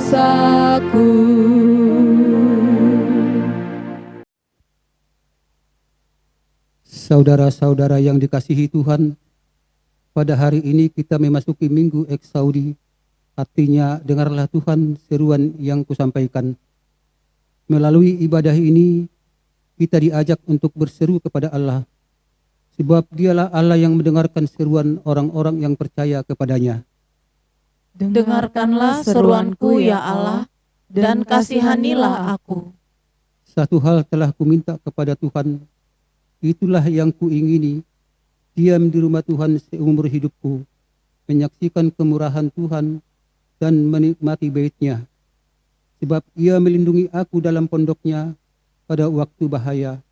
dosaku. Saudara-saudara yang dikasihi Tuhan, pada hari ini kita memasuki Minggu Eksaudi. Artinya, dengarlah Tuhan seruan yang kusampaikan. Melalui ibadah ini, kita diajak untuk berseru kepada Allah, sebab Dialah Allah yang mendengarkan seruan orang-orang yang percaya kepadanya. Dengarkanlah seruanku ya Allah, dan kasihanilah aku. Satu hal telah kuminta kepada Tuhan, itulah yang kuingini, diam di rumah Tuhan seumur hidupku, menyaksikan kemurahan Tuhan dan menikmati bait-Nya. Sebab Ia melindungi aku dalam pondok-Nya pada waktu bahaya.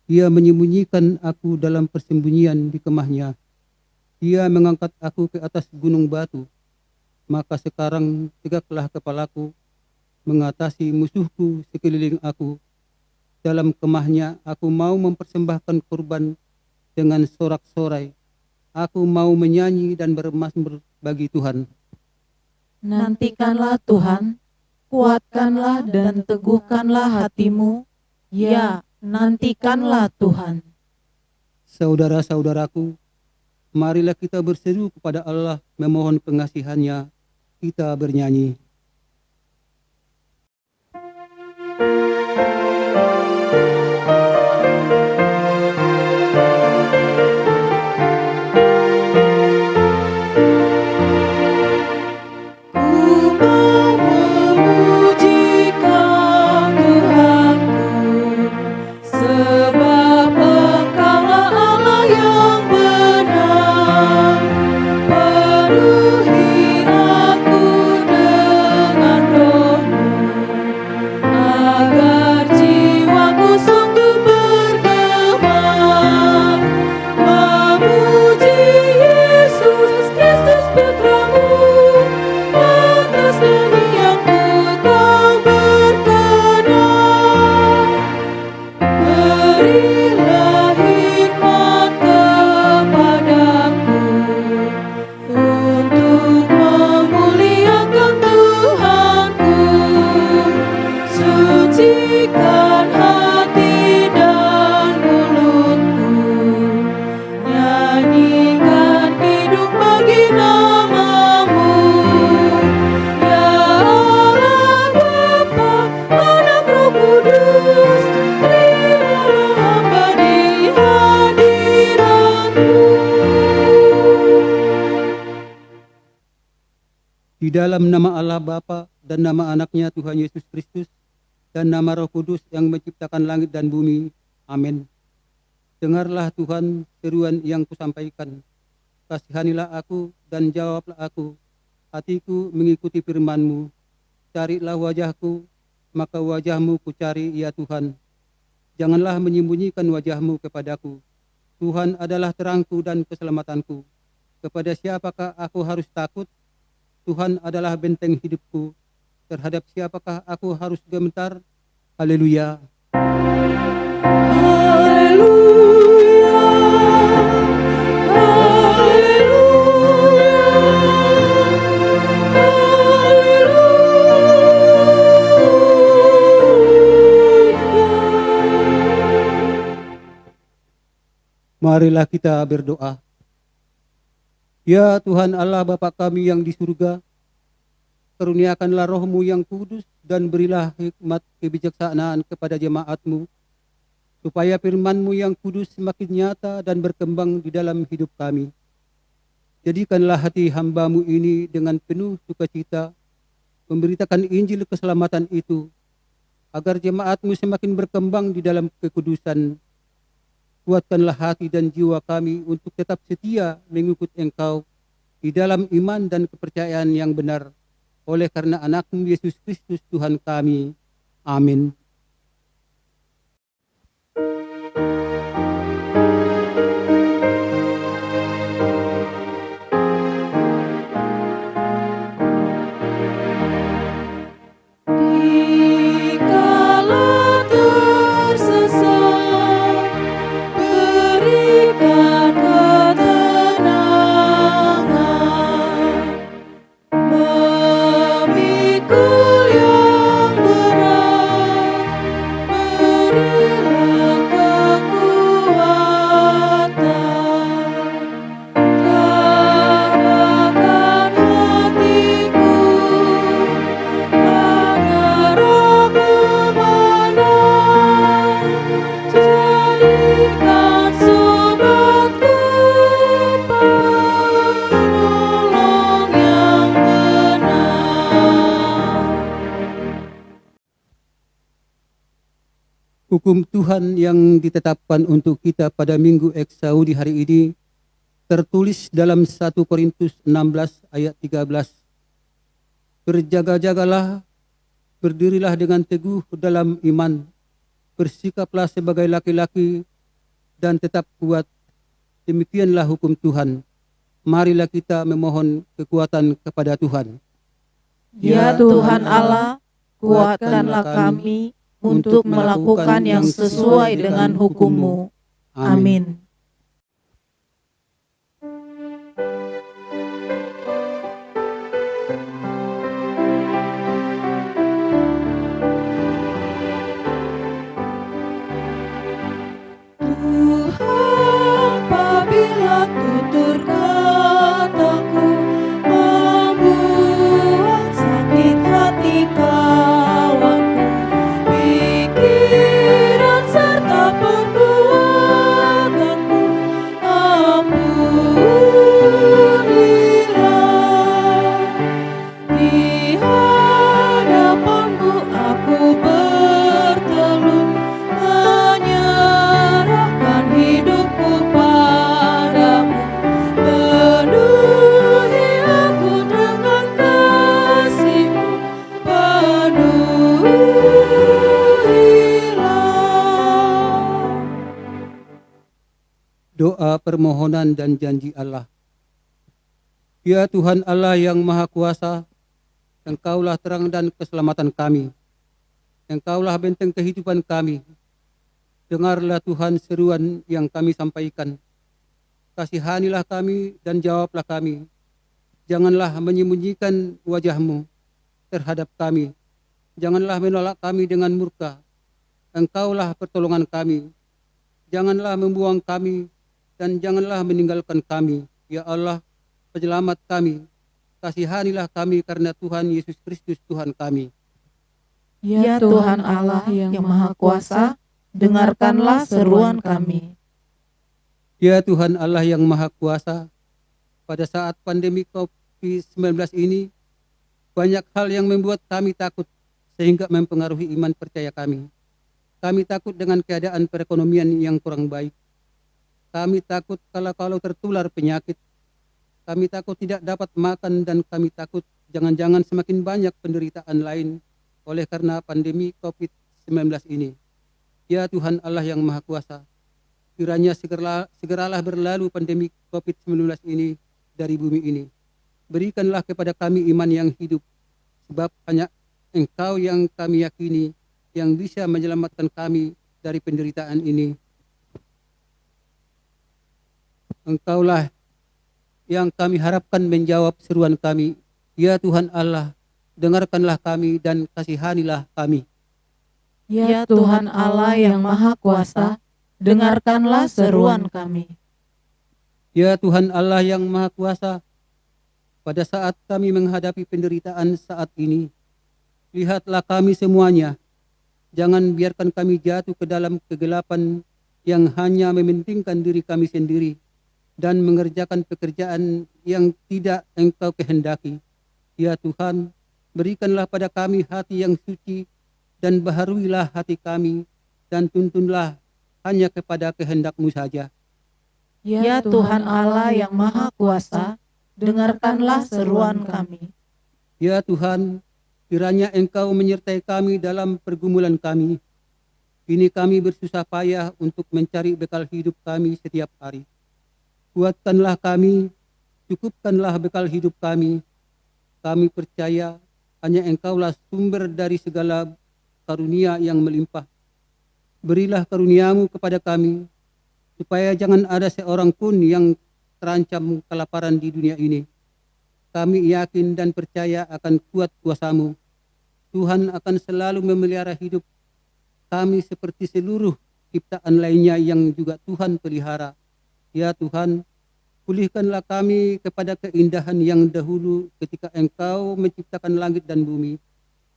Ia menyembunyikan aku dalam persembunyian di kemah-Nya. Ia mengangkat aku ke atas gunung batu. Maka sekarang tegaklah kepalaku, mengatasi musuhku sekeliling aku. Dalam kemah-Nya aku mau mempersembahkan kurban dengan sorak-sorai. Aku mau menyanyi dan bermazmur bagi Tuhan. Nantikanlah Tuhan, kuatkanlah dan teguhkanlah hatimu. Ya, nantikanlah Tuhan. Saudara-saudaraku, marilah kita berseru kepada Allah memohon pengasihan-Nya. Kita bernyanyi. Di dalam nama Allah Bapa dan nama anaknya Tuhan Yesus Kristus dan nama Roh Kudus yang menciptakan langit dan bumi. Amin. Dengarlah Tuhan seruan yang kusampaikan. Kasihanilah aku dan jawablah aku. Hatiku mengikuti firman-Mu. Carilah wajah-Ku, maka wajah-Mu kucari ya Tuhan. Janganlah menyembunyikan wajah-Mu kepadaku. Tuhan adalah terangku dan keselamatanku. Kepada siapakah aku harus takut? Tuhan adalah benteng hidupku. Terhadap siapakah aku harus gemetar? Haleluya. Haleluya, Marilah kita berdoa. Ya Tuhan Allah Bapa kami yang di surga, karuniakanlah Roh-Mu yang kudus dan berilah hikmat kebijaksanaan kepada jemaat-Mu, supaya firman-Mu yang kudus semakin nyata dan berkembang di dalam hidup kami. Jadikanlah hati hamba-Mu ini dengan penuh sukacita, memberitakan Injil keselamatan itu, agar jemaat-Mu semakin berkembang di dalam kekudusan. Kuatkanlah hati dan jiwa kami untuk tetap setia mengikut Engkau di dalam iman dan kepercayaan yang benar, oleh karena anak-Mu Yesus Kristus Tuhan kami. Amin. Memikul Hukum Tuhan yang ditetapkan untuk kita pada Minggu Eksaudi hari ini tertulis dalam 1 Korintus 16 ayat 13. Berjaga-jagalah, berdirilah dengan teguh dalam iman, bersikaplah sebagai laki-laki dan tetap kuat. Demikianlah hukum Tuhan. Marilah kita memohon kekuatan kepada Tuhan. Ya Tuhan Allah, kuatkanlah kami untuk melakukan yang sesuai dengan hukum-Mu. Amin. Tuhan, apabila tutur kataku membuat sakit hati kawanku, pikiran serta perbuatanku, ampunilah. Di hadapan-Mu aku bertelut, menyerahkan hidupku padamu. Penuhi aku dengan kasih-Mu, penuhilah. Doa permohonan dan janji Allah. Ya Tuhan Allah yang Maha Kuasa, Engkaulah terang dan keselamatan kami. Engkaulah benteng kehidupan kami. Dengarlah Tuhan seruan yang kami sampaikan. Kasihanilah kami dan jawablah kami. Janganlah menyembunyikan wajah-Mu terhadap kami. Janganlah menolak kami dengan murka. Engkaulah pertolongan kami. Janganlah membuang kami dan janganlah meninggalkan kami. Ya Allah, penyelamat kami. Kasihanilah kami karena Tuhan Yesus Kristus Tuhan kami. Ya Tuhan Allah yang Maha Kuasa, dengarkanlah seruan kami. Ya Tuhan Allah yang Maha Kuasa, pada saat pandemi COVID-19 ini, banyak hal yang membuat kami takut sehingga mempengaruhi iman percaya kami. Kami takut dengan keadaan perekonomian yang kurang baik. Kami takut kalau tertular penyakit. Kami takut tidak dapat makan dan kami takut jangan-jangan semakin banyak penderitaan lain oleh karena pandemi COVID-19 ini. Ya Tuhan Allah yang Maha Kuasa, kiranya segeralah berlalu pandemi COVID-19 ini dari bumi ini. Berikanlah kepada kami iman yang hidup, sebab hanya Engkau yang kami yakini yang bisa menyelamatkan kami dari penderitaan ini. Engkaulah yang kami harapkan menjawab seruan kami. Ya Tuhan Allah, dengarkanlah kami dan kasihanilah kami. Ya Tuhan Allah yang Maha Kuasa, dengarkanlah seruan kami. Ya Tuhan Allah yang Maha Kuasa, pada saat kami menghadapi penderitaan saat ini, lihatlah kami semuanya. Jangan biarkan kami jatuh ke dalam kegelapan yang hanya mementingkan diri kami sendiri dan mengerjakan pekerjaan yang tidak Engkau kehendaki. Ya Tuhan, berikanlah pada kami hati yang suci dan baharuilah hati kami dan tuntunlah hanya kepada kehendak-Mu saja. Ya Tuhan Allah yang Maha Kuasa, dengarkanlah seruan kami. Ya Tuhan, kiranya Engkau menyertai kami dalam pergumulan kami. Kini kami bersusah payah untuk mencari bekal hidup kami setiap hari. Kuatkanlah kami, cukupkanlah bekal hidup kami. Kami percaya hanya Engkaulah sumber dari segala karunia yang melimpah. Berilah karunia-Mu kepada kami, supaya jangan ada seorang pun yang terancam kelaparan di dunia ini. Kami yakin dan percaya akan kuat kuasa-Mu. Tuhan akan selalu memelihara hidup kami seperti seluruh ciptaan lainnya yang juga Tuhan pelihara. Ya Tuhan, pulihkanlah kami kepada keindahan yang dahulu ketika Engkau menciptakan langit dan bumi.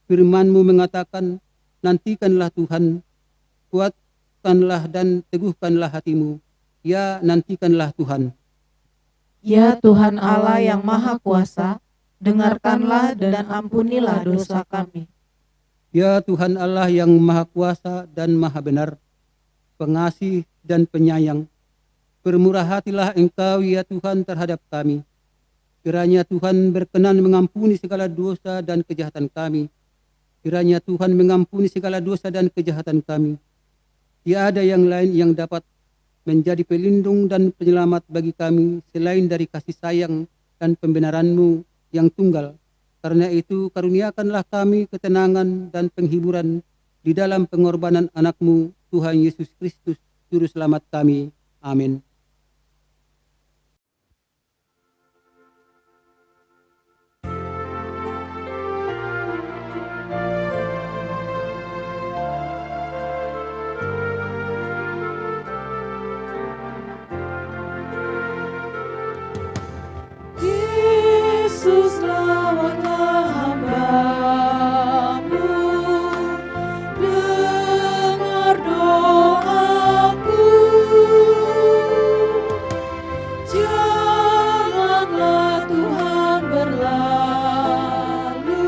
Firman-Mu mengatakan, nantikanlah Tuhan, kuatkanlah dan teguhkanlah hatimu. Ya, nantikanlah Tuhan. Ya Tuhan Allah yang Maha Kuasa, dengarkanlah dan ampunilah dosa kami. Ya Tuhan Allah yang Maha Kuasa dan Maha Benar, pengasih dan penyayang, bermurah hatilah Engkau ya Tuhan terhadap kami. Kiranya Tuhan berkenan mengampuni segala dosa dan kejahatan kami. Kiranya Tuhan mengampuni segala dosa dan kejahatan kami. Tiada yang lain yang dapat menjadi pelindung dan penyelamat bagi kami selain dari kasih sayang dan pembenaran-Mu yang tunggal. Karena itu karuniakanlah kami ketenangan dan penghiburan di dalam pengorbanan anak-Mu, Tuhan Yesus Kristus, Juru Selamat kami. Amin. Yesus, lawatlah hamba-Mu, dengar doaku. Janganlah Tuhan berlalu,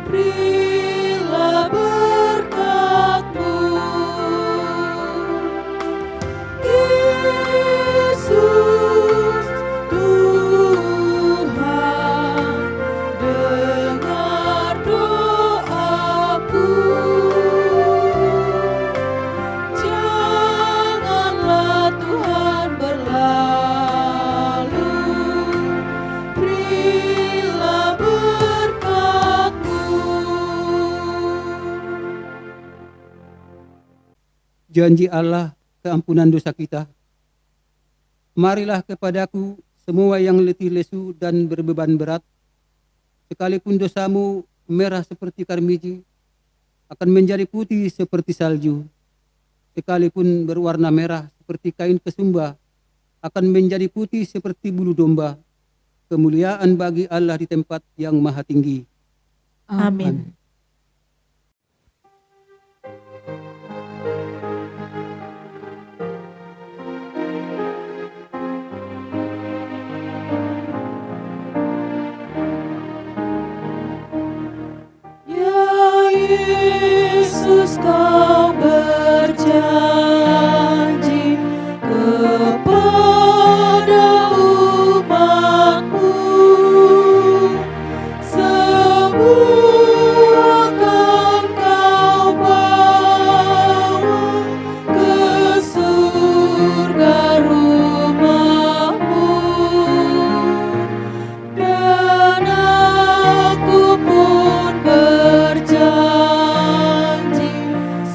berilah berkat-Mu. Yesus, Tuhan, dengar doaku. Janganlah Tuhan berlalu, berilah berkat-Mu. Janji Allah keampunan dosa kita. Marilah kepadaku semua yang letih lesu dan berbeban berat, sekalipun dosamu merah seperti karmiji, akan menjadi putih seperti salju. Sekalipun berwarna merah seperti kain kesumba, akan menjadi putih seperti bulu domba. Kemuliaan bagi Allah di tempat yang maha tinggi. Amin. Ya Yesus, Kau berjanji kepada umat-Mu, semua akan Kau bawa ke surga rumah-Mu. Dan aku pun berjanji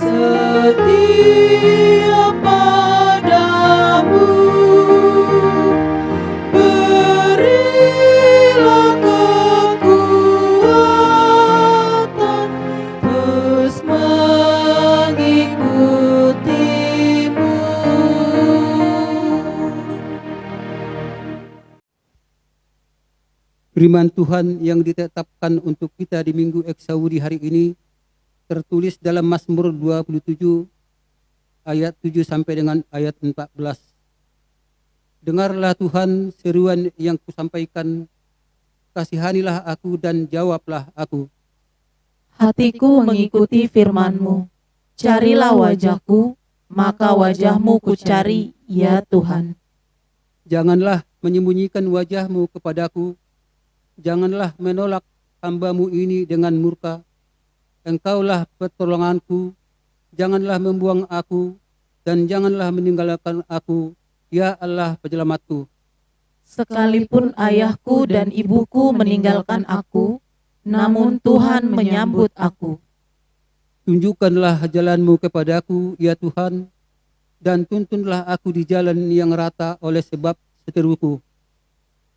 setia padamu. Berilah kekuatan terus mengikutimu. Firman Tuhan yang ditetapkan untuk kita di Minggu Eksaudi hari ini tertulis dalam Mazmur 27 ayat 7 sampai dengan ayat 14. Dengarlah Tuhan seruan yang kusampaikan, kasihanilah aku dan jawablah aku. Hatiku mengikuti firman-Mu. Carilah wajah-Ku, maka wajah-Mu kucari, ya Tuhan. Janganlah menyembunyikan wajah-Mu kepadaku, janganlah menolak hamba-Mu ini dengan murka. Engkaulah pertolonganku, janganlah membuang aku, dan janganlah meninggalkan aku, ya Allah penyelamatku. Sekalipun ayahku dan ibuku meninggalkan aku, namun Tuhan menyambut aku. Tunjukkanlah jalan-Mu kepadaku, ya Tuhan, dan tuntunlah aku di jalan yang rata oleh sebab seteruku.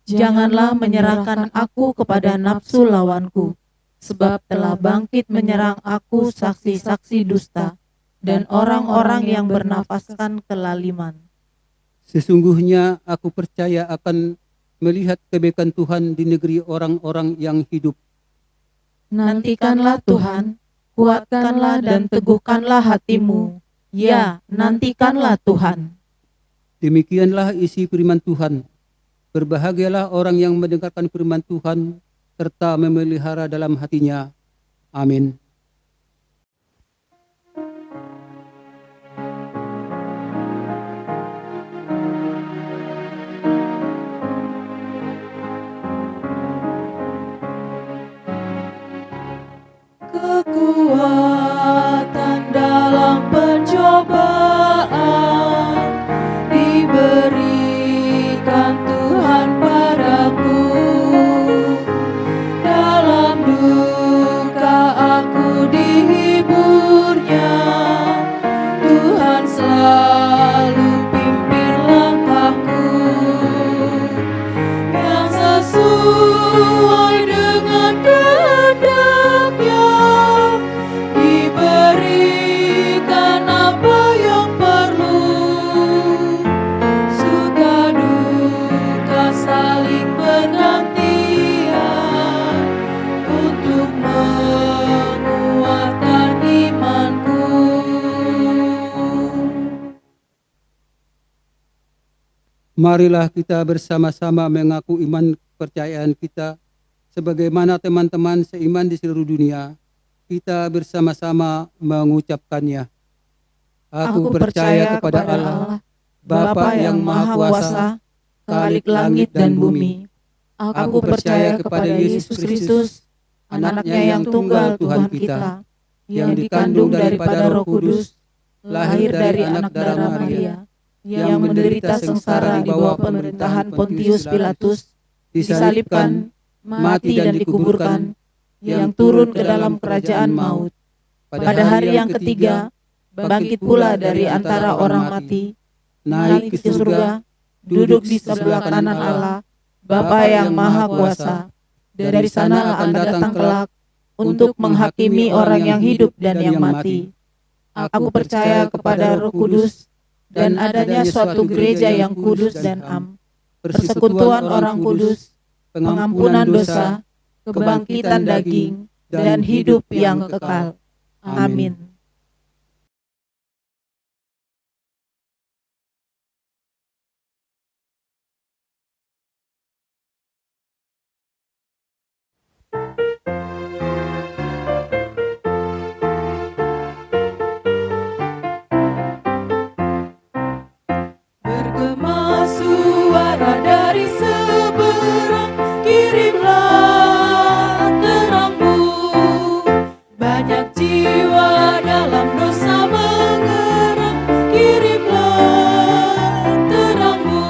Janganlah menyerahkan aku kepada nafsu lawanku, sebab telah bangkit menyerang aku saksi-saksi dusta dan orang-orang yang bernafaskan kelaliman. Sesungguhnya aku percaya akan melihat kebaikan Tuhan di negeri orang-orang yang hidup. Nantikanlah Tuhan, kuatkanlah dan teguhkanlah hatimu. Ya, nantikanlah Tuhan. Demikianlah isi firman Tuhan. Berbahagialah orang yang mendengarkan firman Tuhan serta memelihara dalam hatinya. Amin. kekuatan dalam pencobaan diberikan Tuhan padaku. Dalam duka aku dihiburnya, Tuhan selalu pimpin langkahku yang sesuai dengan kehendaknya. Diberikan apa yang perlu, suka duka saling bergantian untuk menguatkan imanku. Marilah kita bersama-sama mengaku iman kepercayaan kita sebagaimana teman-teman seiman di seluruh dunia. Kita bersama-sama mengucapkannya. Aku percaya kepada Allah, Bapa yang Maha Kuasa, Khalik langit dan bumi. Aku percaya kepada Yesus Kristus, anaknya yang tunggal Tuhan kita, yang dikandung daripada Roh Kudus, lahir dari anak darah Maria, yang menderita sengsara di bawah pemerintahan Pontius Pilatus, disalibkan, mati dan dikuburkan, yang turun ke dalam kerajaan maut. Pada hari yang ketiga, bangkit pula dari antara orang mati, naik ke surga, duduk di sebelah kanan Allah, Bapa yang Maha Kuasa. Dari sana akan datang kelak untuk menghakimi orang yang hidup dan yang mati. Aku percaya kepada Roh Kudus dan adanya suatu gereja yang kudus dan am, persekutuan orang kudus, pengampunan dosa, kebangkitan daging, dan hidup yang kekal. Amin. Bergema suara dari seberang, kirimlah terangmu. Banyak jiwa dalam dosa mengerang, kirimlah terangmu.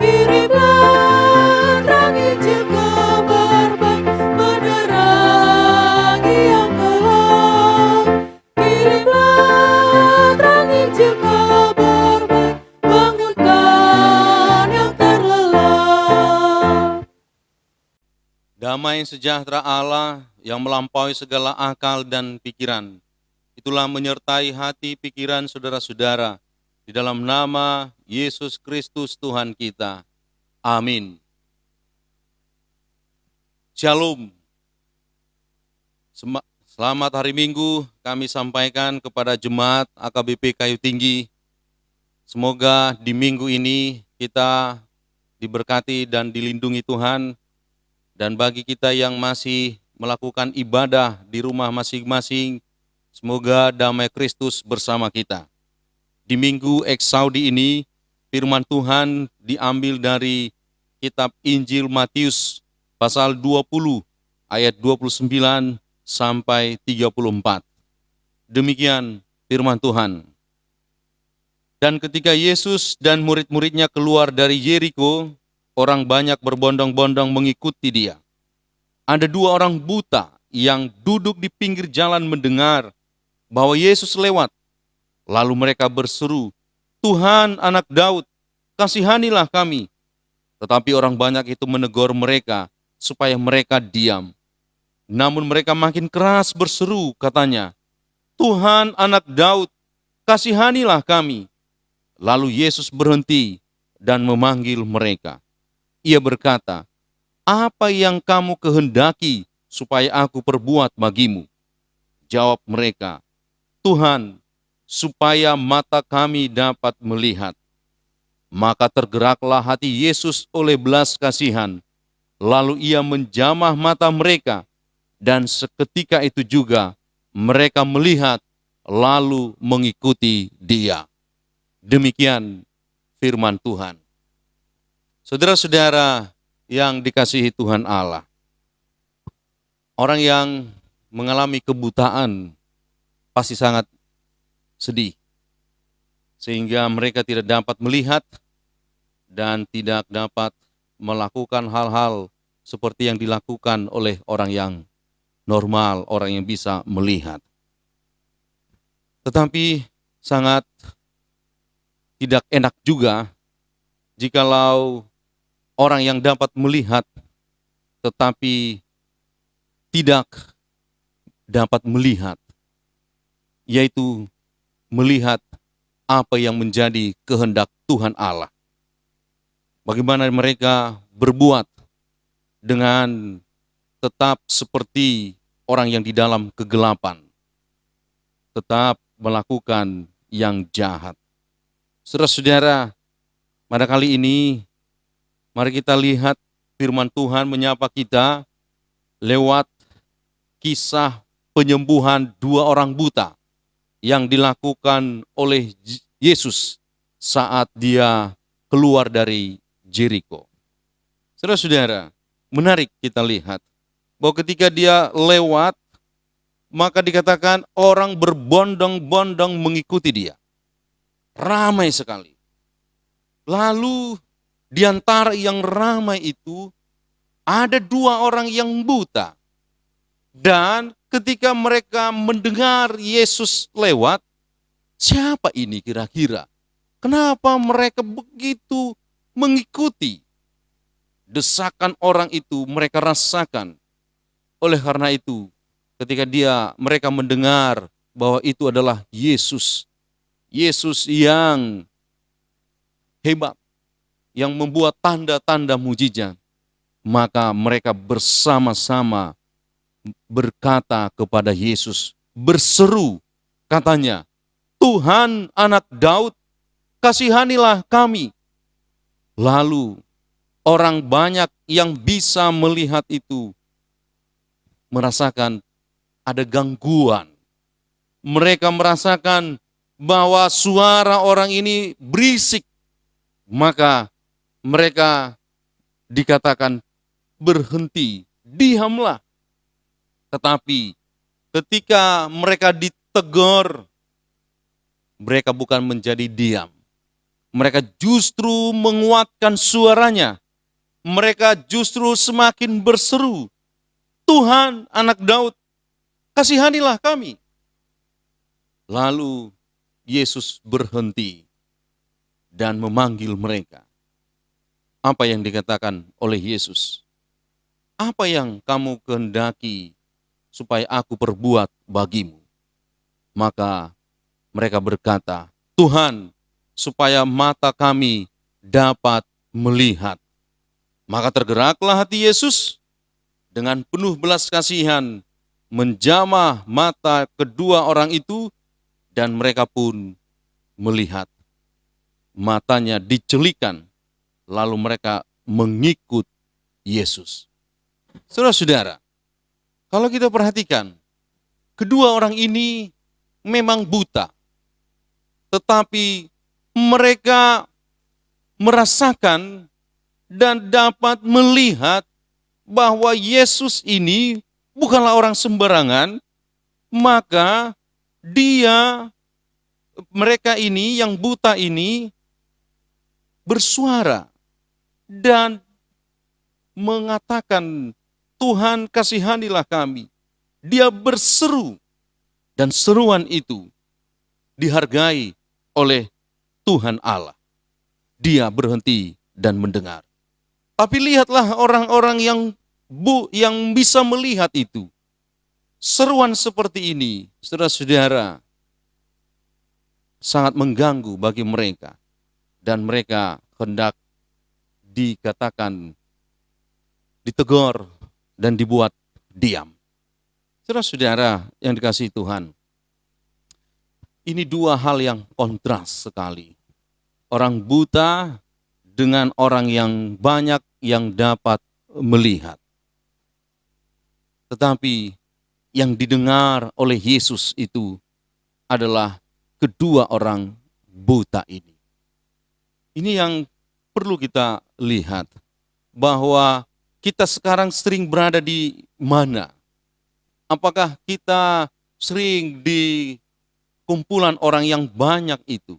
Kirimlah terang Injil kabar baik, menerangi yang gelap. Kirimlah terang Injil kabar baik, bangunkan yang terlelap. Damai sejahtera Allah yang melampaui segala akal dan pikiran, itulah menyertai hati pikiran saudara-saudara, di dalam nama Yesus Kristus Tuhan kita. Amin. Shalom. Selamat hari Minggu kami sampaikan kepada Jemaat AKBP Kayu Tinggi. Semoga di minggu ini kita diberkati dan dilindungi Tuhan. Dan bagi kita yang masih melakukan ibadah di rumah masing-masing, semoga damai Kristus bersama kita. Di minggu Eksaudi ini, firman Tuhan diambil dari kitab Injil Matius pasal 20 ayat 29 sampai 34. Demikian firman Tuhan. Dan ketika Yesus dan murid-muridnya keluar dari Yeriko, orang banyak berbondong-bondong mengikuti dia. Ada dua orang buta yang duduk di pinggir jalan mendengar bahwa Yesus lewat. Lalu mereka berseru, "Tuhan, Anak Daud, kasihanilah kami." Tetapi orang banyak itu menegur mereka supaya mereka diam. Namun mereka makin keras berseru, katanya, "Tuhan, Anak Daud, kasihanilah kami." Lalu Yesus berhenti dan memanggil mereka. Ia berkata, "Apa yang kamu kehendaki supaya aku perbuat bagimu?" Jawab mereka, "Tuhan, supaya mata kami dapat melihat." Maka tergeraklah hati Yesus oleh belas kasihan. Lalu ia menjamah mata mereka, dan seketika itu juga mereka melihat lalu mengikuti dia. Demikian firman Tuhan. Saudara-saudara yang dikasihi Tuhan Allah, orang yang mengalami kebutaan pasti sangat sedih, sehingga mereka tidak dapat melihat dan tidak dapat melakukan hal-hal seperti yang dilakukan oleh orang yang normal, orang yang bisa melihat. Tetapi sangat tidak enak juga jikalau orang yang dapat melihat tetapi tidak dapat melihat, yaitu melihat apa yang menjadi kehendak Tuhan Allah. Bagaimana mereka berbuat dengan tetap seperti orang yang di dalam kegelapan, tetap melakukan yang jahat. Saudara-saudara, pada kali ini mari kita lihat firman Tuhan menyapa kita lewat kisah penyembuhan 2 orang buta yang dilakukan oleh Yesus saat dia keluar dari Jeriko. Saudara-saudara, menarik kita lihat bahwa ketika dia lewat, maka dikatakan orang berbondong-bondong mengikuti dia. Ramai sekali. Lalu di antara yang ramai itu ada 2 orang yang buta. Dan ketika mereka mendengar Yesus lewat, siapa ini kira-kira? Kenapa mereka begitu mengikuti? Desakan orang itu mereka rasakan. Oleh karena itu, ketika mereka mendengar bahwa itu adalah Yesus. Yesus yang hebat, yang membuat tanda-tanda mujizat, maka mereka bersama-sama berkata kepada Yesus, berseru, katanya, Tuhan anak Daud, kasihanilah kami. Lalu orang banyak yang bisa melihat itu merasakan ada gangguan. Mereka merasakan bahwa suara orang ini berisik. Maka mereka dikatakan berhenti, diamlah. Tetapi ketika mereka ditegur, mereka bukan menjadi diam. Mereka justru menguatkan suaranya. Mereka justru semakin berseru, Tuhan anak Daud, kasihanilah kami. Lalu Yesus berhenti dan memanggil mereka. Apa yang dikatakan oleh Yesus? Apa yang kamu kehendaki supaya aku perbuat bagimu? Maka mereka berkata, Tuhan, supaya mata kami dapat melihat. Maka tergeraklah hati Yesus dengan penuh belas kasihan, menjamah mata kedua orang itu, dan mereka pun melihat. Matanya dicelikan, lalu mereka mengikut Yesus. Saudara-saudara, kalau kita perhatikan, kedua orang ini memang buta, tetapi mereka merasakan dan dapat melihat bahwa Yesus ini bukanlah orang sembarangan, maka mereka ini yang buta ini bersuara dan mengatakan, Tuhan kasihanilah kami. Dia berseru dan seruan itu dihargai oleh Tuhan Allah. Dia berhenti dan mendengar. Tapi lihatlah orang-orang yang bisa melihat itu. Seruan seperti ini, saudara-saudara, sangat mengganggu bagi mereka. Dan mereka hendak dikatakan, ditegur, dan dibuat diam. Saudara-saudara yang dikasihi Tuhan, ini 2 hal yang kontras sekali. Orang buta dengan orang yang banyak yang dapat melihat. Tetapi yang didengar oleh Yesus itu adalah kedua orang buta ini. Ini yang perlu kita lihat, bahwa kita sekarang sering berada di mana? Apakah kita sering di kumpulan orang yang banyak itu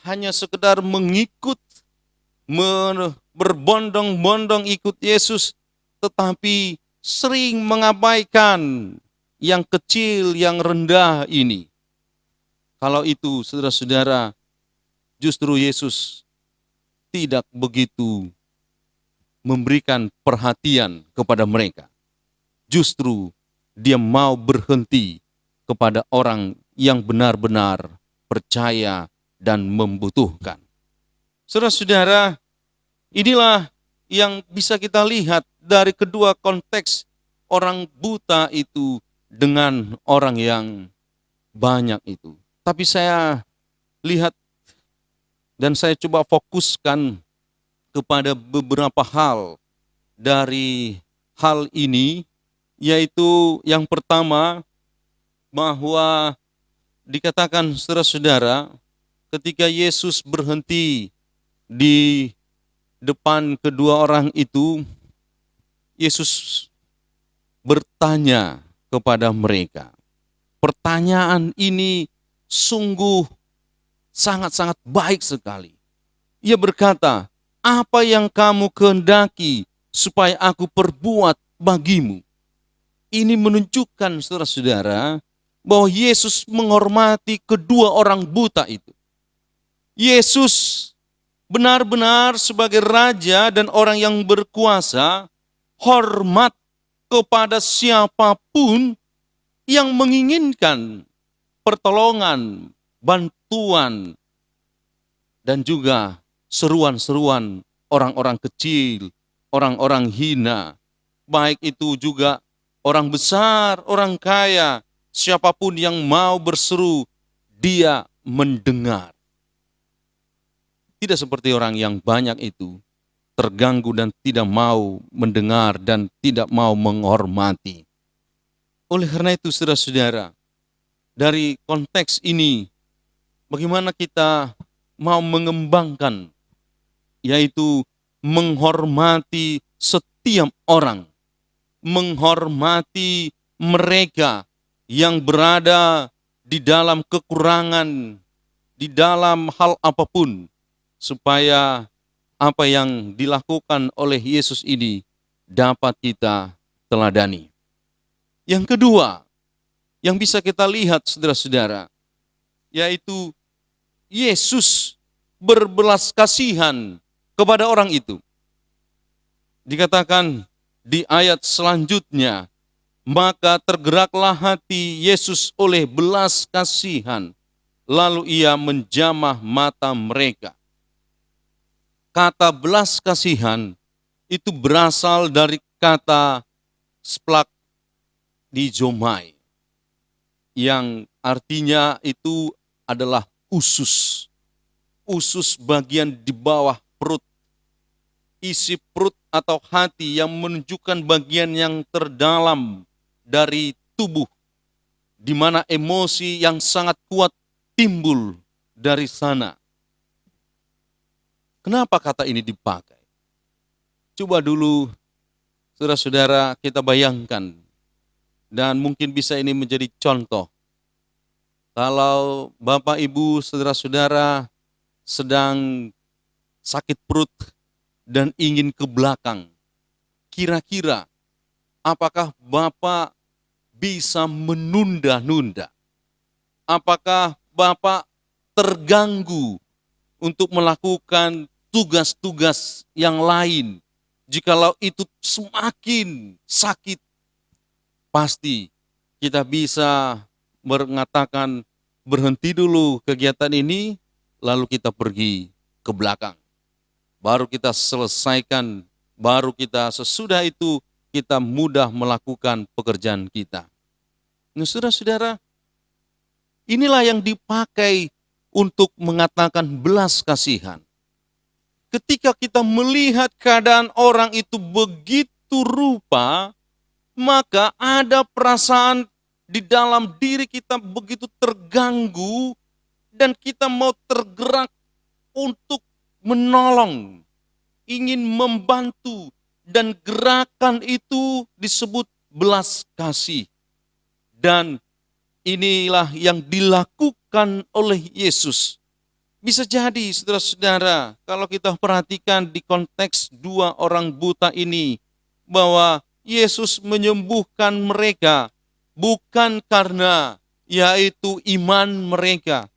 hanya sekedar mengikut, berbondong-bondong ikut Yesus, tetapi sering mengabaikan yang kecil, yang rendah ini? Kalau itu, saudara-saudara, justru Yesus tidak begitu memberikan perhatian kepada mereka. Justru dia mau berhenti kepada orang yang benar-benar percaya dan membutuhkan. Saudara-saudara, inilah yang bisa kita lihat dari kedua konteks orang buta itu dengan orang yang banyak itu. Tapi saya lihat dan saya coba fokuskan kepada beberapa hal dari hal ini, yaitu yang pertama, bahwa dikatakan saudara-saudara, ketika Yesus berhenti di depan kedua orang itu, Yesus bertanya kepada mereka. Pertanyaan ini sungguh sangat-sangat baik sekali. Ia berkata, "Apa yang kamu kehendaki supaya aku perbuat bagimu?" Ini menunjukkan, saudara-saudara, bahwa Yesus menghormati kedua orang buta itu. Yesus benar-benar sebagai raja dan orang yang berkuasa, hormat kepada siapapun yang menginginkan pertolongan, bantuan, dan juga seruan-seruan orang-orang kecil, orang-orang hina, baik itu juga orang besar, orang kaya, siapapun yang mau berseru, dia mendengar. Tidak seperti orang yang banyak itu, terganggu dan tidak mau mendengar dan tidak mau menghormati. Oleh karena itu, saudara-saudara, dari konteks ini, bagaimana kita mau mengembangkan, yaitu menghormati setiap orang, menghormati mereka yang berada di dalam kekurangan, di dalam hal apapun, supaya apa yang dilakukan oleh Yesus ini dapat kita teladani. Yang kedua, yang bisa kita lihat saudara-saudara, yaitu Yesus berbelas kasihan kepada orang itu. Dikatakan di ayat selanjutnya, maka tergeraklah hati Yesus oleh belas kasihan, lalu ia menjamah mata mereka. Kata belas kasihan itu berasal dari kata splak dijomai, yang artinya itu adalah usus. Usus bagian di bawah perut. Isi perut atau hati yang menunjukkan bagian yang terdalam dari tubuh, di mana emosi yang sangat kuat timbul dari sana. Kenapa kata ini dipakai? Coba dulu saudara-saudara kita bayangkan, dan mungkin bisa ini menjadi contoh. Kalau Bapak, Ibu, saudara-saudara sedang sakit perut dan ingin ke belakang, kira-kira apakah Bapak bisa menunda-nunda? Apakah Bapak terganggu untuk melakukan tugas-tugas yang lain? Jikalau itu semakin sakit, pasti kita bisa mengatakan berhenti dulu kegiatan ini, lalu kita pergi ke belakang. Baru kita selesaikan, baru kita sesudah itu kita mudah melakukan pekerjaan kita. Nah, saudara-saudara, inilah yang dipakai untuk mengatakan belas kasihan. Ketika kita melihat keadaan orang itu begitu rupa, maka ada perasaan di dalam diri kita begitu terganggu dan kita mau tergerak untuk menolong, ingin membantu, dan gerakan itu disebut belas kasih. Dan inilah yang dilakukan oleh Yesus. Bisa jadi saudara-saudara, kalau kita perhatikan di konteks dua orang buta ini, bahwa Yesus menyembuhkan mereka bukan karena yaitu iman mereka,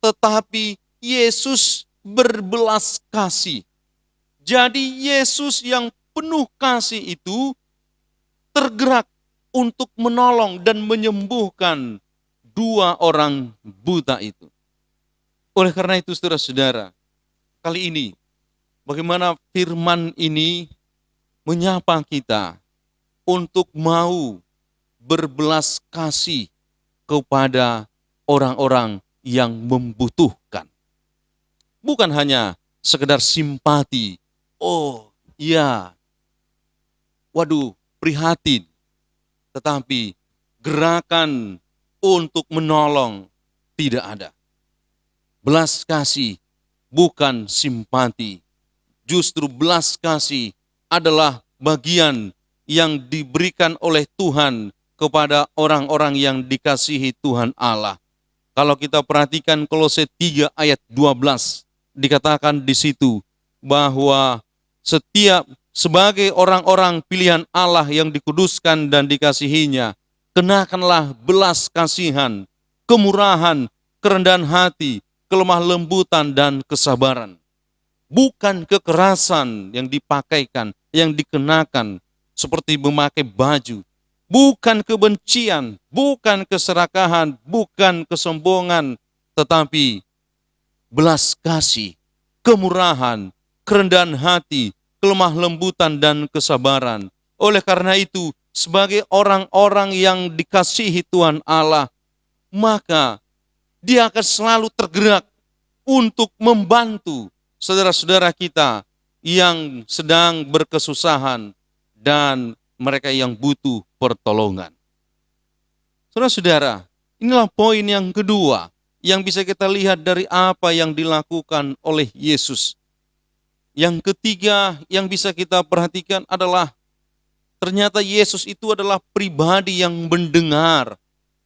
tetapi Yesus berbelas kasih. Jadi Yesus yang penuh kasih itu tergerak untuk menolong dan menyembuhkan dua orang buta itu. Oleh karena itu saudara-saudara, kali ini bagaimana firman ini menyapa kita untuk mau berbelas kasih kepada orang-orang yang membutuhkan. Bukan hanya sekedar simpati, oh ya, waduh prihatin, tetapi gerakan untuk menolong tidak ada. Belas kasih bukan simpati. Justru belas kasih adalah bagian yang diberikan oleh Tuhan kepada orang-orang yang dikasihi Tuhan Allah. Kalau kita perhatikan Kolose 3 ayat 12, dikatakan di situ bahwa setiap sebagai orang-orang pilihan Allah yang dikuduskan dan dikasihinya, kenakanlah belas kasihan, kemurahan, kerendahan hati, kelemah lembutan dan kesabaran. Bukan kekerasan yang dipakaikan, yang dikenakan seperti memakai baju. Bukan kebencian, bukan keserakahan, bukan kesombongan, tetapi belas kasih, kemurahan, kerendahan hati, kelemah lembutan dan kesabaran. Oleh karena itu, sebagai orang-orang yang dikasihi Tuhan Allah, maka dia akan selalu tergerak untuk membantu saudara-saudara kita yang sedang berkesusahan dan mereka yang butuh pertolongan. Saudara-saudara, inilah poin yang kedua yang bisa kita lihat dari apa yang dilakukan oleh Yesus. Yang ketiga yang bisa kita perhatikan adalah ternyata Yesus itu adalah pribadi yang mendengar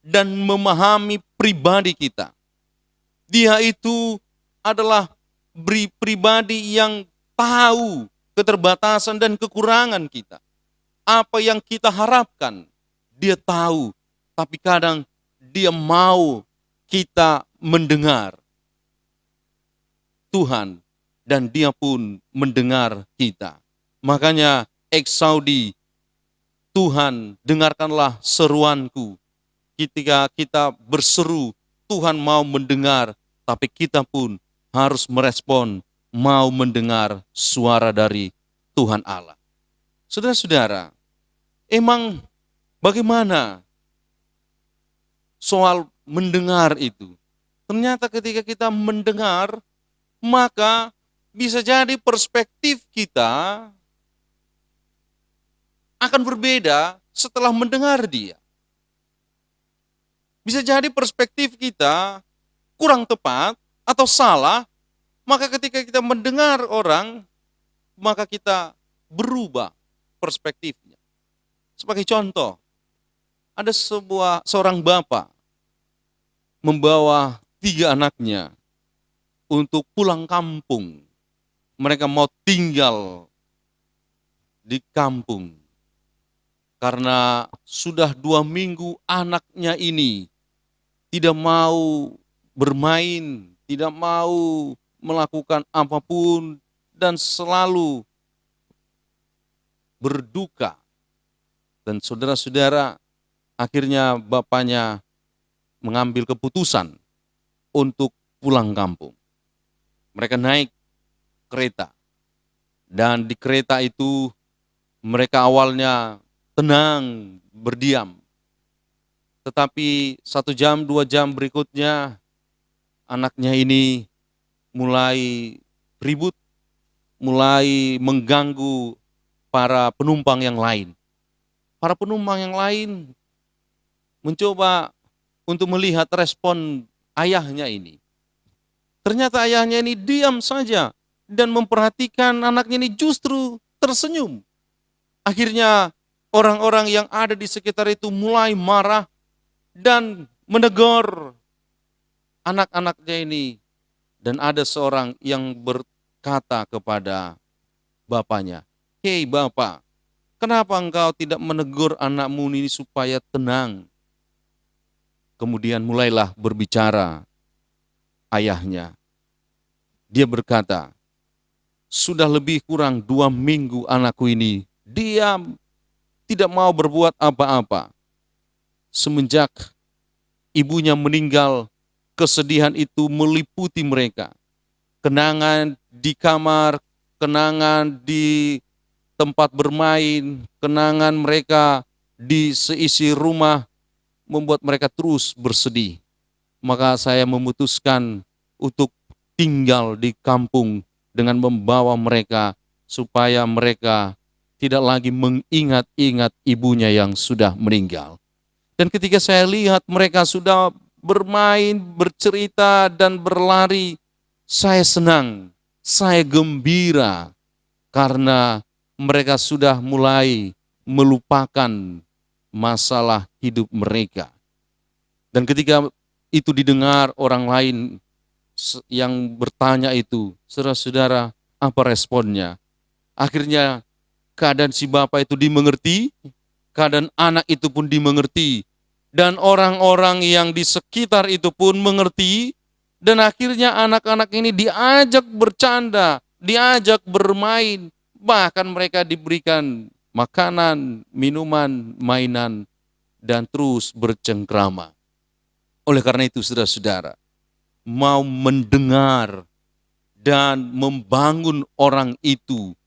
dan memahami pribadi kita. Dia itu adalah pribadi yang tahu keterbatasan dan kekurangan kita. Apa yang kita harapkan, dia tahu. Tapi kadang dia mau kita mendengar Tuhan dan dia pun mendengar kita. Makanya Eksaudi, Tuhan dengarkanlah seruanku. Ketika kita berseru, Tuhan mau mendengar, tapi kita pun harus merespon, mau mendengar suara dari Tuhan Allah. Saudara-saudara, emang bagaimana soal mendengar itu? Ternyata ketika kita mendengar, maka bisa jadi perspektif kita akan berbeda setelah mendengar dia. Bisa jadi perspektif kita kurang tepat atau salah, maka ketika kita mendengar orang, maka kita berubah perspektifnya. Sebagai contoh, ada seorang bapak membawa 3 anaknya untuk pulang kampung. Mereka mau tinggal di kampung karena sudah 2 minggu anaknya ini tidak mau bermain, tidak mau melakukan apapun, dan selalu berduka. Dan saudara-saudara, akhirnya bapaknya mengambil keputusan untuk pulang kampung. Mereka naik kereta, dan di kereta itu mereka awalnya tenang, berdiam. Tetapi 1 jam, 2 jam berikutnya, anaknya ini mulai ribut, mulai mengganggu para penumpang yang lain. Para penumpang yang lain mencoba untuk melihat respon ayahnya ini. Ternyata ayahnya ini diam saja dan memperhatikan anaknya ini justru tersenyum. Akhirnya orang-orang yang ada di sekitar itu mulai marah dan menegur anak-anaknya ini. Dan ada seorang yang berkata kepada bapaknya, "Hei Bapak, kenapa engkau tidak menegur anakmu ini supaya tenang?" Kemudian mulailah berbicara ayahnya. Dia berkata, "Sudah lebih kurang 2 minggu anakku ini diam, tidak mau berbuat apa-apa. Semenjak ibunya meninggal, kesedihan itu meliputi mereka. Kenangan di kamar, kenangan di tempat bermain, kenangan mereka di seisi rumah membuat mereka terus bersedih. Maka saya memutuskan untuk tinggal di kampung dengan membawa mereka supaya mereka tidak lagi mengingat-ingat ibunya yang sudah meninggal. Dan ketika saya lihat mereka sudah bermain, bercerita, dan berlari, saya senang, saya gembira karena mereka sudah mulai melupakan masalah hidup mereka. Dan ketika itu didengar orang lain yang bertanya itu, saudara-saudara, apa responnya? Akhirnya keadaan si bapak itu dimengerti, keadaan anak itu pun dimengerti, dan orang-orang yang di sekitar itu pun mengerti, dan akhirnya anak-anak ini diajak bercanda, diajak bermain, bahkan mereka diberikan makanan, minuman, mainan, dan terus bercengkrama. Oleh karena itu, saudara-saudara, mau mendengar dan membangun orang itu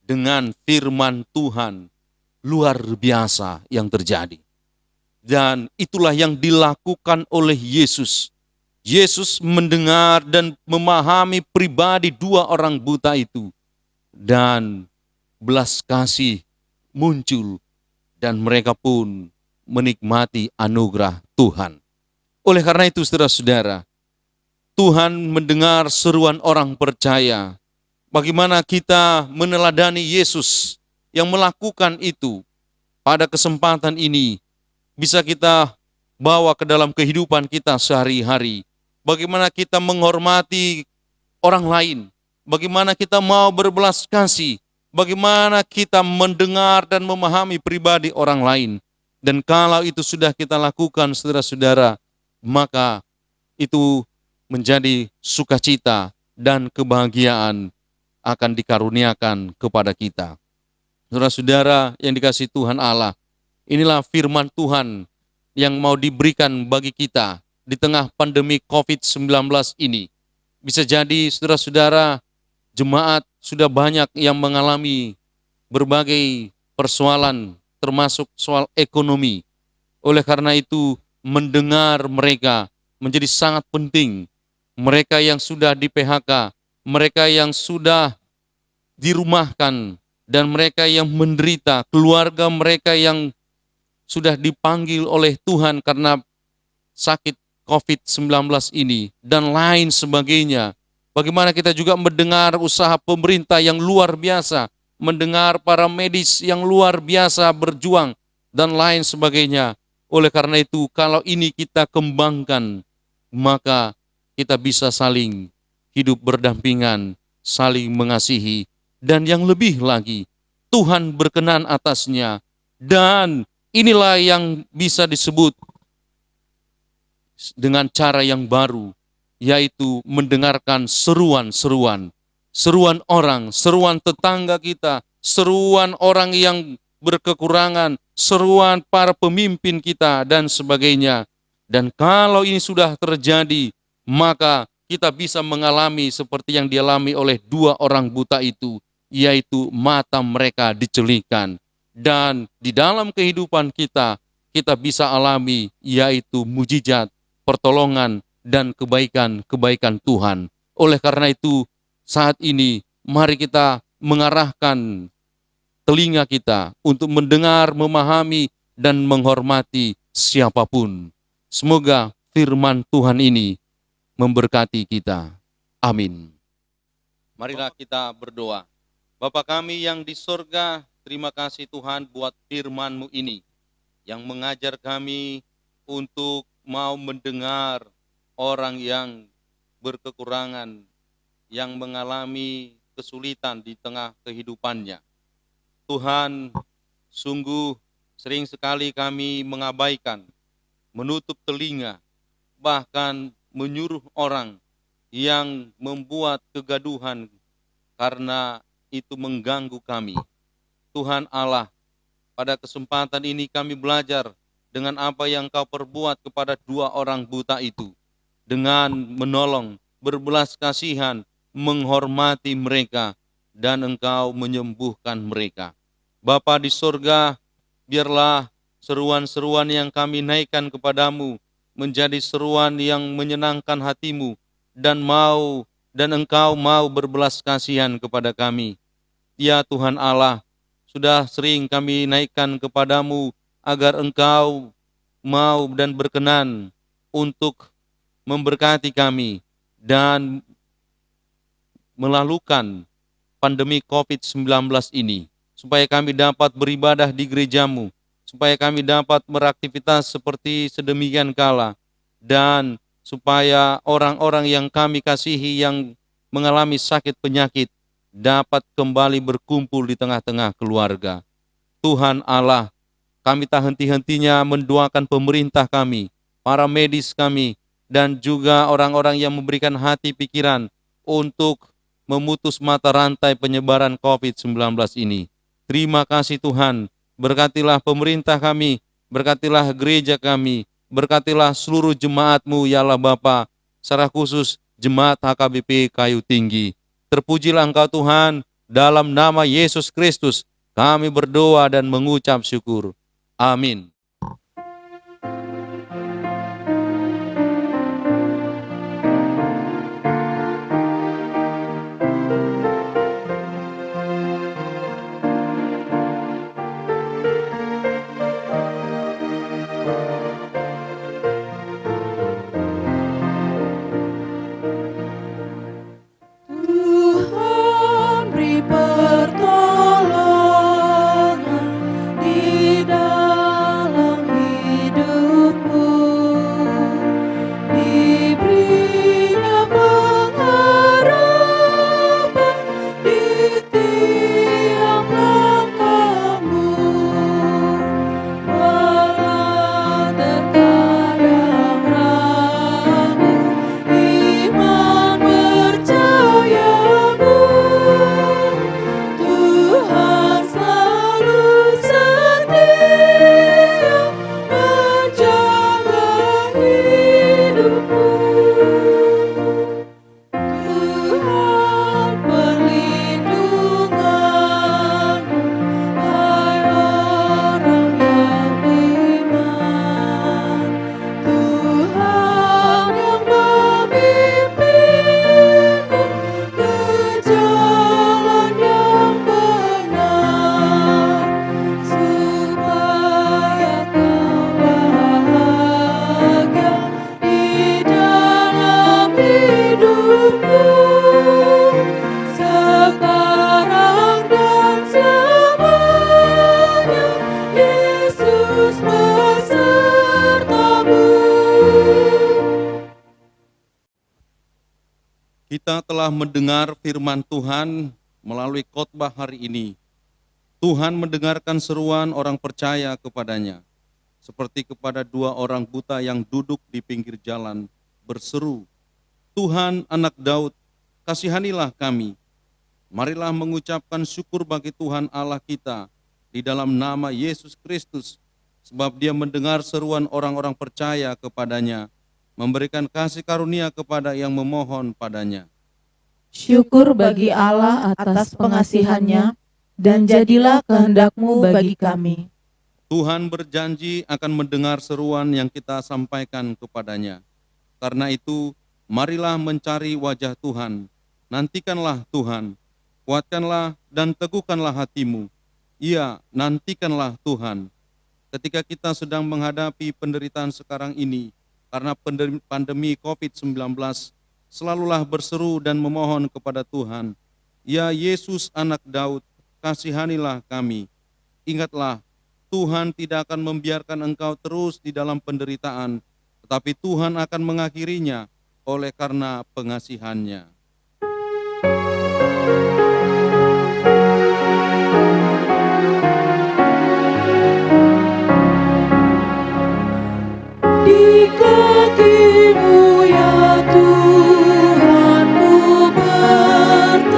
dengan firman Tuhan, luar biasa yang terjadi. Dan itulah yang dilakukan oleh Yesus. Yesus mendengar dan memahami pribadi 2 orang buta itu. Dan belas kasih muncul dan mereka pun menikmati anugerah Tuhan. Oleh karena itu, saudara-saudara, Tuhan mendengar seruan orang percaya. Bagaimana kita meneladani Yesus yang melakukan itu pada kesempatan ini bisa kita bawa ke dalam kehidupan kita sehari-hari. Bagaimana kita menghormati orang lain, bagaimana kita mau berbelas kasih, bagaimana kita mendengar dan memahami pribadi orang lain. Dan kalau itu sudah kita lakukan, saudara-saudara, maka itu menjadi sukacita dan kebahagiaan akan dikaruniakan kepada kita. Saudara-saudara yang dikasihi Tuhan Allah, inilah firman Tuhan yang mau diberikan bagi kita di tengah pandemi COVID-19 ini. Bisa jadi saudara-saudara jemaat sudah banyak yang mengalami berbagai persoalan termasuk soal ekonomi. Oleh karena itu mendengar mereka menjadi sangat penting. Mereka yang sudah di PHK, mereka yang sudah dirumahkan, dan mereka yang menderita, keluarga mereka yang sudah dipanggil oleh Tuhan karena sakit COVID-19 ini, dan lain sebagainya. Bagaimana kita juga mendengar usaha pemerintah yang luar biasa, mendengar para medis yang luar biasa berjuang, dan lain sebagainya. Oleh karena itu, kalau ini kita kembangkan, maka kita bisa saling hidup berdampingan, saling mengasihi, dan yang lebih lagi, Tuhan berkenan atasnya. Dan inilah yang bisa disebut dengan cara yang baru, yaitu mendengarkan seruan-seruan. Seruan orang, seruan tetangga kita, seruan orang yang berkekurangan, seruan para pemimpin kita, dan sebagainya. Dan kalau ini sudah terjadi, maka kita bisa mengalami seperti yang dialami oleh 2 orang buta itu, yaitu mata mereka dicelikan. Dan di dalam kehidupan kita, kita bisa alami yaitu mujizat, pertolongan, dan kebaikan-kebaikan Tuhan. Oleh karena itu, saat ini mari kita mengarahkan telinga kita untuk mendengar, memahami, dan menghormati siapapun. Semoga firman Tuhan ini memberkati kita. Amin. Marilah kita berdoa. Bapa kami yang di surga, terima kasih Tuhan buat firman-Mu ini yang mengajar kami untuk mau mendengar orang yang berkekurangan, yang mengalami kesulitan di tengah kehidupannya. Tuhan, sungguh sering sekali kami mengabaikan, menutup telinga, bahkan menyuruh orang yang membuat kegaduhan karena itu mengganggu kami. Tuhan Allah, pada kesempatan ini kami belajar dengan apa yang Kau perbuat kepada 2 orang buta itu, dengan menolong, berbelas kasihan, menghormati mereka, dan Engkau menyembuhkan mereka. Bapa di sorga, biarlah seruan-seruan yang kami naikkan kepadamu menjadi seruan yang menyenangkan hatimu, dan Engkau mau berbelas kasihan kepada kami. Ya Tuhan Allah, sudah sering kami naikkan kepadamu agar Engkau mau dan berkenan untuk memberkati kami dan melalukan pandemi COVID-19 ini, supaya kami dapat beribadah di gerejamu, supaya kami dapat beraktivitas seperti sedemikian kala, dan supaya orang-orang yang kami kasihi yang mengalami sakit penyakit dapat kembali berkumpul di tengah-tengah keluarga. Tuhan Allah, kami tak henti-hentinya mendoakan pemerintah kami, para medis kami, dan juga orang-orang yang memberikan hati pikiran untuk memutus mata rantai penyebaran COVID-19 ini. Terima kasih Tuhan, berkatilah pemerintah kami, berkatilah gereja kami, berkatilah seluruh jemaat-Mu ya Allah Bapa, secara khusus jemaat HKBP Kayu Tinggi. Terpujilah Engkau Tuhan, dalam nama Yesus Kristus kami berdoa dan mengucap syukur. Amin. Tuhan beri pertolongan di dalam hidupmu, diberinya pengharapan di tiap langkahmu, walau terkadang ragu iman percayamu, Tuhan selalu setia menjaga hidupmu. Tuhan perlindunganmu, hai orang yang beriman. Tuhan yang memimpinmu ke jalan yang benar, supaya kau bahagia di dalam hidupmu, sekarang dan selamanya. Yesus besertamu. Kita telah mendengar firman Tuhan melalui khotbah hari ini. Tuhan mendengarkan seruan orang percaya kepadanya, seperti kepada 2 orang buta yang duduk di pinggir jalan, berseru, Tuhan Anak Daud, kasihanilah kami. Marilah mengucapkan syukur bagi Tuhan Allah kita di dalam nama Yesus Kristus, sebab Dia mendengar seruan orang-orang percaya kepadanya, memberikan kasih karunia kepada yang memohon padanya. Syukur bagi Allah atas pengasihannya, dan jadilah kehendak-Mu bagi kami. Tuhan berjanji akan mendengar seruan yang kita sampaikan kepadanya. Karena itu, marilah mencari wajah Tuhan. Nantikanlah Tuhan, kuatkanlah dan teguhkanlah hatimu. Iya, nantikanlah Tuhan. Ketika kita sedang menghadapi penderitaan sekarang ini, karena pandemi COVID-19, selalulah berseru dan memohon kepada Tuhan, ya Yesus Anak Daud, kasihanilah kami. Ingatlah Tuhan tidak akan membiarkan engkau terus di dalam penderitaan, tetapi Tuhan akan mengakhirinya oleh karena pengasihannya. Di kaki-Mu ya Tuhan ku berteduh,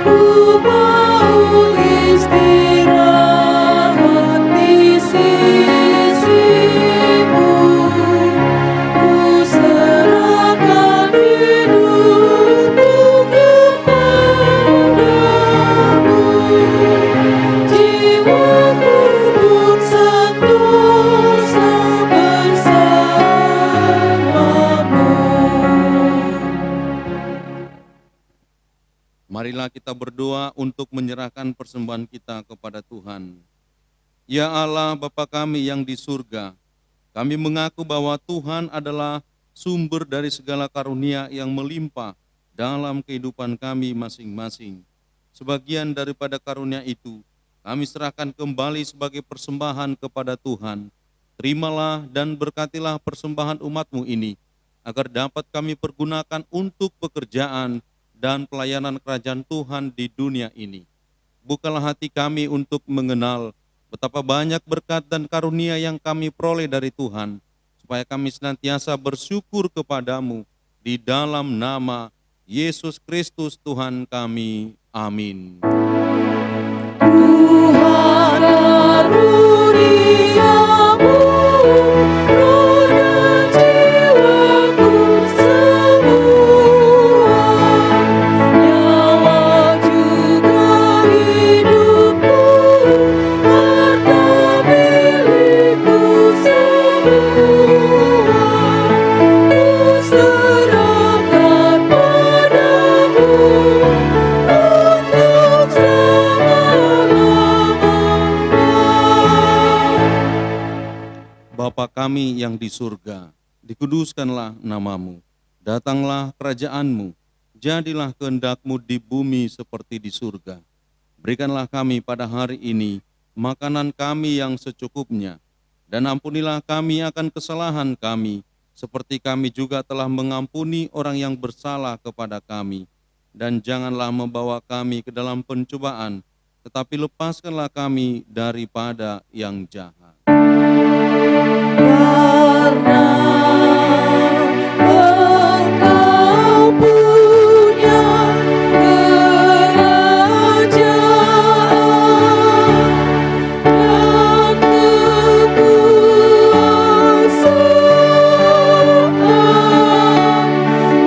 ku mau istirahat di sisi-Mu, ku serahkan hidupku kepadamu, jiwaku pun sentosa bersamamu. Marilah kita berdoa untuk menyerahkan persembahan kita kepada Tuhan. Ya Allah Bapa kami yang di surga, kami mengaku bahwa Tuhan adalah sumber dari segala karunia yang melimpah dalam kehidupan kami masing-masing. Sebagian daripada karunia itu, kami serahkan kembali sebagai persembahan kepada Tuhan. Terimalah dan berkatilah persembahan umat-Mu ini, agar dapat kami pergunakan untuk pekerjaan dan pelayanan kerajaan Tuhan di dunia ini. Bukalah hati kami untuk mengenal betapa banyak berkat dan karunia yang kami peroleh dari Tuhan, supaya kami senantiasa bersyukur kepadamu di dalam nama Yesus Kristus Tuhan kami. Amin. Tuhan karuniamu, roh dan jiwaku semua, nyawa juga hidupku, harta milikku semua, ku serahkan padamu untuk Bapa kami yang di surga, dikuduskanlah namamu, datanglah kerajaan-Mu, jadilah kehendak-Mu di bumi seperti di surga. Berikanlah kami pada hari ini makanan kami yang secukupnya, dan ampunilah kami akan kesalahan kami, seperti kami juga telah mengampuni orang yang bersalah kepada kami. Dan janganlah membawa kami ke dalam pencobaan, tetapi lepaskanlah kami daripada yang jahat. Karena Engkau punya kerajaan dan kekuasaan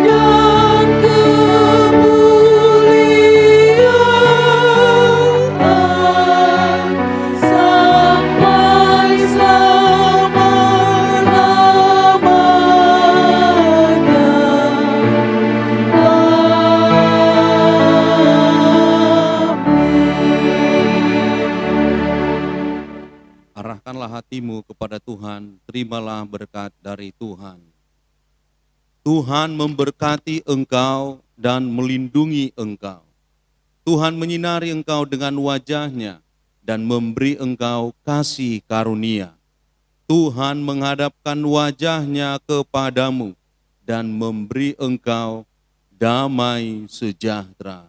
dan kemuliaan sampai selama-lamanya. Amin. Arahkanlah hatimu kepada Tuhan, terimalah berkat dari Tuhan. Tuhan memberkati engkau dan melindungi engkau. Tuhan menyinari engkau dengan wajah-Nya dan memberi engkau kasih karunia. Tuhan menghadapkan wajah-Nya kepadamu dan memberi engkau damai sejahtera.